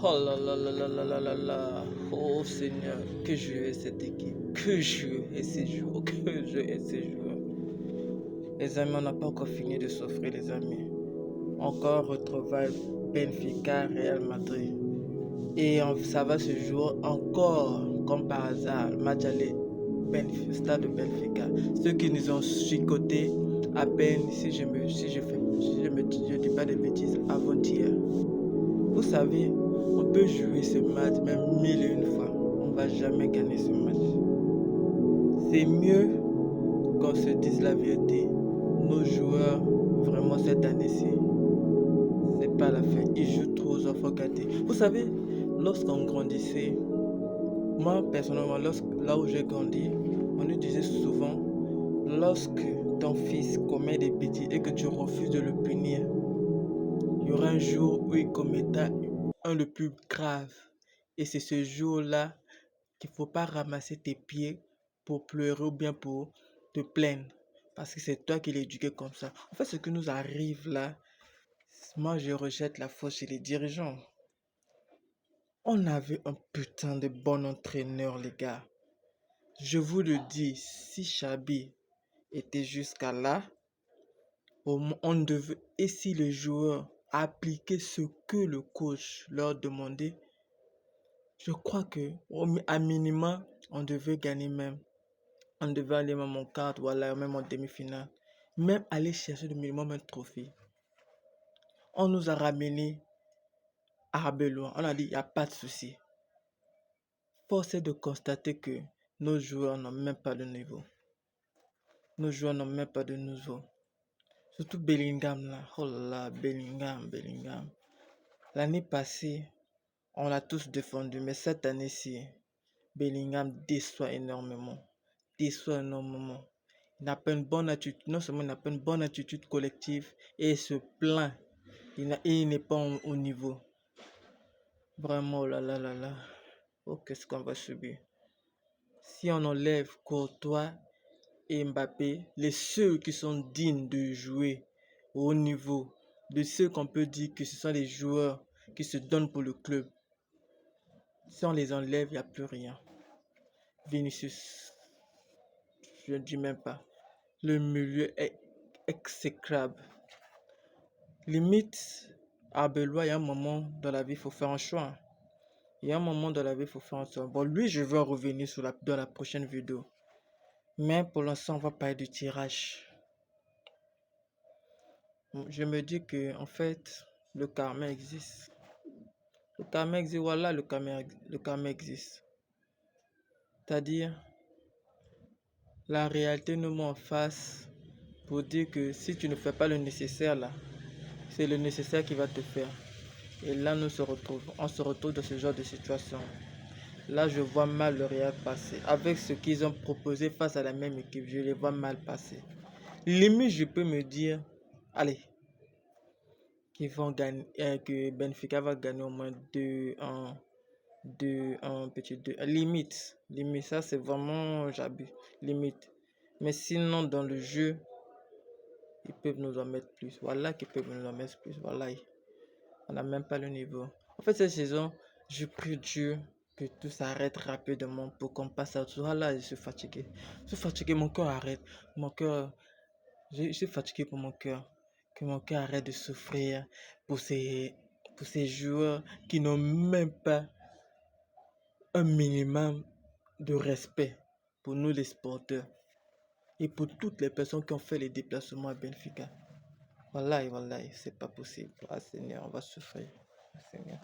Oh là là là là là là là là. Oh Seigneur, que je hais cette équipe. Que je hais ces jours. Que je hais ces jours. Les amis, on n'a pas encore fini de souffrir, les amis. Encore retrouvailles Benfica, Real Madrid. Et ça va se jouer encore, comme par hasard, le match aller Stade de Benfica. Ceux qui nous ont chicotés à peine, si je dis pas de bêtises, avant-hier. Vous savez, on peut jouer ce match même mille et une fois. On va jamais gagner ce match. C'est mieux qu'on se dise la vérité. Nos joueurs, vraiment cette année-ci, c'est pas la fête. Ils jouent trop aux enfants gâtés. Vous savez, lorsqu'on grandissait, moi personnellement, là où j'ai grandi, on nous disait souvent, lorsque ton fils commet des bêtises et que tu refuses de le punir, il y aura un jour où il commettra un le plus grave. Et c'est ce jour-là qu'il ne faut pas ramasser tes pieds pour pleurer ou bien pour te plaindre. Parce que c'est toi qui l'as éduqué comme ça. En fait, ce qui nous arrive là, moi je rejette la faute chez les dirigeants. On avait un putain de bon entraîneur, les gars. Je vous le dis, si Xabi était jusqu'à là, on devait, et si les joueurs appliquaient ce que le coach leur demandait, je crois que à minima, on devait gagner même. On devait aller même en quart, voilà, même en demi-finale. Même aller chercher le minimum un trophée. On nous a ramené à Arbeloa. On a dit, il n'y a pas de souci. Force est de constater que nos joueurs n'ont même pas de niveau. Nos joueurs n'ont même pas de niveau. Surtout Bellingham là. Oh là là, Bellingham. L'année passée, on l'a tous défendu, mais cette année-ci, Bellingham déçoit énormément. Il n'a pas une bonne attitude, non seulement il n'a pas une bonne attitude collective, et il se plaint. Il n'est pas au niveau. Vraiment, oh là là là là. Oh, qu'est-ce qu'on va subir. Si on enlève Courtois et Mbappé, les seuls qui sont dignes de jouer au haut niveau, de ceux qu'on peut dire que ce sont les joueurs qui se donnent pour le club, si on les enlève, il n'y a plus rien. Vinicius, je ne dis même pas. Le milieu est exécrable. Limite, à Belois, il y a un moment dans la vie, il faut faire un choix. Il y a un moment dans la vie, il faut faire un choix. Bon, lui, je vais en revenir dans la prochaine vidéo. Mais pour l'instant, on va parler du tirage. Je me dis que, en fait, le karma existe. Le karma existe, voilà, le karma existe. C'est-à-dire, la réalité nous met en face pour dire que si tu ne fais pas le nécessaire là, c'est le nécessaire qui va te faire. Et là, on se retrouve dans ce genre de situation. Là, je vois mal le Real passer. Avec ce qu'ils ont proposé face à la même équipe, je les vois mal passer. Limite, je peux me dire, allez, qu'ils vont gagner, que Benfica va gagner au moins 2-1, 2-1, petit 2. Limite, ça c'est vraiment, j'abuse, limite. Mais sinon, dans le jeu, ils peuvent nous en mettre plus. Voilà qu'ils peuvent nous en mettre plus. Voilà. On n'a même pas le niveau. En fait, cette saison, je prie Dieu que tout s'arrête rapidement pour qu'on passe à autre chose. Là, je suis fatigué. Mon cœur arrête. Mon cœur, je suis fatigué pour mon cœur. Que mon cœur arrête de souffrir pour ces joueurs qui n'ont même pas un minimum de respect pour nous les sporteurs et pour toutes les personnes qui ont fait les déplacements à Benfica. Voilà, c'est pas possible. Ah Seigneur, on va souffrir. Seigneur.